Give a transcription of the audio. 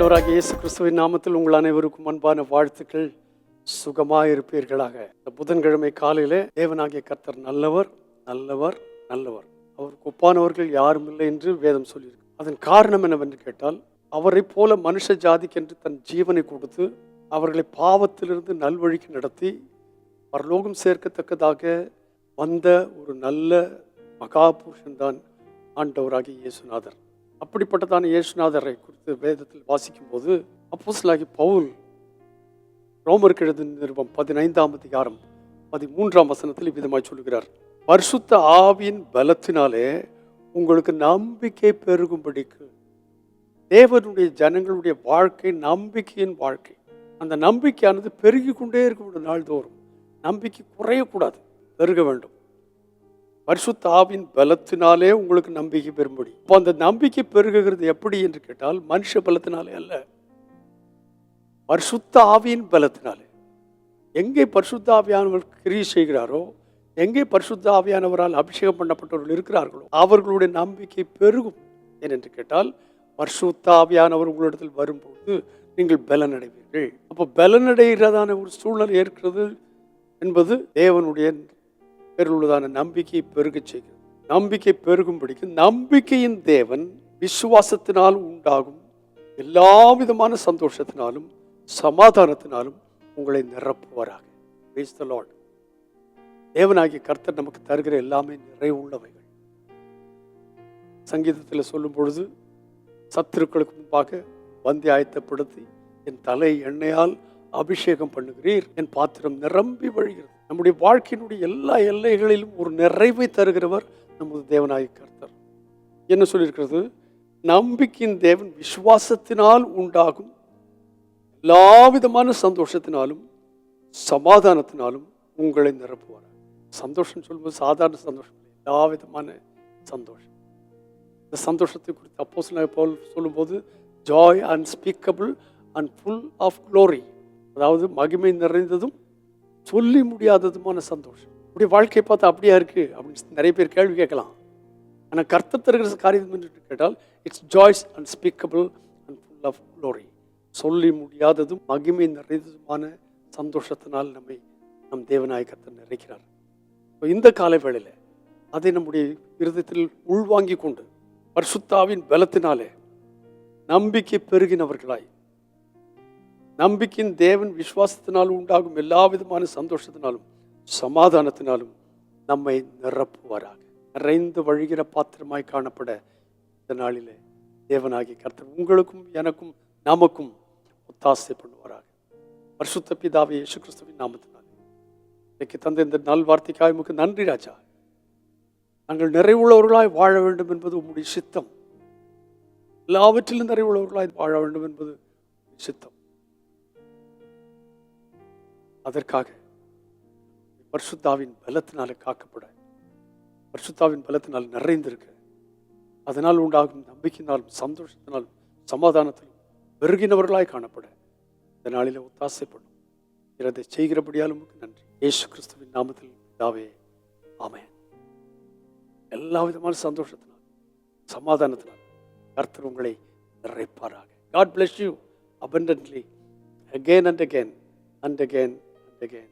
ஆண்டவராகிய இயேசு கிறிஸ்துவின் நாமத்தில் உங்கள் அனைவருக்கும் அன்பான வாழ்த்துக்கள். சுகமாயிருப்பீர்களாக. இந்த புதன்கிழமை காலையிலே தேவனாகிய கர்த்தர் நல்லவர், நல்லவர், நல்லவர், அவருக்கு ஒப்பானவர்கள் யாரும் இல்லை என்று வேதம் சொல்லியிருக்கு. அதன் காரணம் என்னவென்று கேட்டால், அவரை போல மனுஷ ஜாதிக்கென்று தன் ஜீவனை கொடுத்து அவர்களை பாவத்திலிருந்து நல்வழிக்கு நடத்தி பரலோகம் சேர்க்கத்தக்கதாக வந்த ஒரு நல்ல மகாபுருஷன் தான் ஆண்டவராகிய இயேசுநாதர். அப்படிப்பட்டதான இயேசுநாதரை குறித்து வேதத்தில் வாசிக்கும் போது அப்போஸ்தலனாகிய பவுல் ரோமருக்கு எழுதின நிருபம் 15ஆம் அதிகாரம் 13ஆம் வசனத்தில் இவ்விதமாய் சொல்லுகிறார்: பரிசுத்த ஆவியின் பலத்தினாலே உங்களுக்கு நம்பிக்கை பெருகும்படிக்கு. தேவனுடைய ஜனங்களுடைய வாழ்க்கை நம்பிக்கையின் வாழ்க்கை. அந்த நம்பிக்கையானது பெருகி கொண்டே இருக்கும். நாள்தோறும் நம்பிக்கை குறையக்கூடாது, பெருக வேண்டும். பரிசுத்த ஆவியின் பலத்தினாலே உங்களுக்கு நம்பிக்கை பெறும்படி. இப்போ அந்த நம்பிக்கை பெருகுகிறது எப்படி என்று கேட்டால், மனுஷ பலத்தினாலே அல்ல, பரிசுத்த ஆவியின் பலத்தினாலே. எங்கே பரிசுத்த ஆவியானவர் கிரியை செய்கிறாரோ, எங்கே பரிசுத்த ஆவியானவரால் அபிஷேகம் பண்ணப்பட்டவர்கள் இருக்கிறார்களோ அவர்களுடைய நம்பிக்கை பெருகும். ஏனென்று கேட்டால், பரிசுத்த ஆவியானவர் உங்களிடத்தில் வரும்போது நீங்கள் பலனடைவீர்கள். அப்போ பலனடைகிறதான ஒரு சூழ்நிலை ஏற்கிறது என்பது தேவனுடைய உள்ளதான நம்பிக்கையை பெருக செய்கிறது. நம்பிக்கை பெருகும்படிக்கு நம்பிக்கையின் தேவன் விசுவாசத்தினால் உண்டாகும் எல்லா விதமான சந்தோஷத்தினாலும் சமாதானத்தினாலும் உங்களை நிரப்புவாராக. Praise the Lord. தேவனாகிய கர்த்தர் நமக்கு தருகிற எல்லாமே நிறைவுள்ளவைகள். சங்கீதத்தில் சொல்லும் பொழுது, சத்துருக்களுக்கு முன்பாக பந்தி ஆயத்தப்படுத்தி என் தலை எண்ணெயால் அபிஷேகம் பண்ணுகிறீர், என் பாத்திரம் நிரம்பி வழிகிறது. நம்முடைய வாழ்க்கையினுடைய எல்லா எல்லைகளிலும் ஒரு நிறைவை தருகிறவர் நமது தேவனாகிய கர்த்தர். என்ன சொல்லியிருக்கிறது? நம்பிக்கையின் தேவன் விசுவாசத்தினால் உண்டாகும் எல்லா விதமான சந்தோஷத்தினாலும் சமாதானத்தினாலும் உங்களை நிரப்புவார். சந்தோஷம் சொல்லும்போது சாதாரண சந்தோஷம், எல்லா விதமான சந்தோஷம். இந்த சந்தோஷத்தை குறித்து அப்போஸ்தலனாகிய பவுல் சொல்லும்போது, joy unspeakable and full of glory, அதாவது மகிமை நிறைந்ததும் சொல்லி முடியாததுமான சந்தோஷம். இப்படி வாழ்க்கையை பார்த்தா அப்படியா இருக்கு அப்படின்னு நிறைய பேர் கேள்வி கேட்கலாம். ஆனால் கர்த்தர் தருகிற காரியம் என்று கேட்டால், it's joys unspeakable and full of glory, சொல்லி முடியாததும் மகிமை நிறைந்ததுமான சந்தோஷத்தினால் நம்மை நம் தேவனாகிய கர்த்தர் நிறைக்கிறார். இந்த காலை வேளையில் அதை நம்முடைய இருதயத்தில் உள்வாங்கி கொண்டு பரிசுத்த ஆவியின் பலத்தினாலே நம்பிக்கை பெருகினவர்களாய், நம்பிக்கையின் தேவன் விசுவாசத்தினால் உண்டாகும் எல்லா விதமான சந்தோஷத்தினாலும் சமாதானத்தினாலும் நம்மை நிரப்புவாராக. நிறைந்து வழிகிற பாத்திரமாய் காணப்பட இந்த நாளிலே தேவனாகிய கர்த்தர் உங்களுக்கும் எனக்கும் நமக்கும் ஒத்தாசை பண்ணுவாராக. பரிசுத்த பிதாவே இயேசு கிறிஸ்துவின் நாமத்தினாலே இன்னைக்கு தந்த இந்த நல் வார்த்தைக்காக உமக்கு நன்றி ராஜா. நாங்கள் நிறைவுள்ளவர்களாய் வாழ வேண்டும் என்பது உம்முடைய சித்தம். எல்லாவற்றிலும் நிறைவுள்ளவர்களாய் வாழ வேண்டும் என்பது சித்தம். அதற்காக பரிசுத்தாவின் பலத்தினாலே காக்கப்பட, பரிசுத்தாவின் பலத்தினால் நிறைந்திருக்க, அதனால் உண்டாகும் நம்பிக்கையினாலும் சந்தோஷத்தினாலும் சமாதானத்திலும் பெருகினவர்களாய் காணப்பட இந்த நாளில் ஒத்தாசைப்படும். இதை செய்கிறபடியால் உமக்கு நன்றி. இயேசு கிறிஸ்துவின் நாமத்தில் பிதாவே, ஆமென். எல்லா விதமான சந்தோஷத்தினால் சமாதானத்தினால் கர்த்தர் உங்களை நிறைப்பாராக. God bless you abundantly again and again and again and again.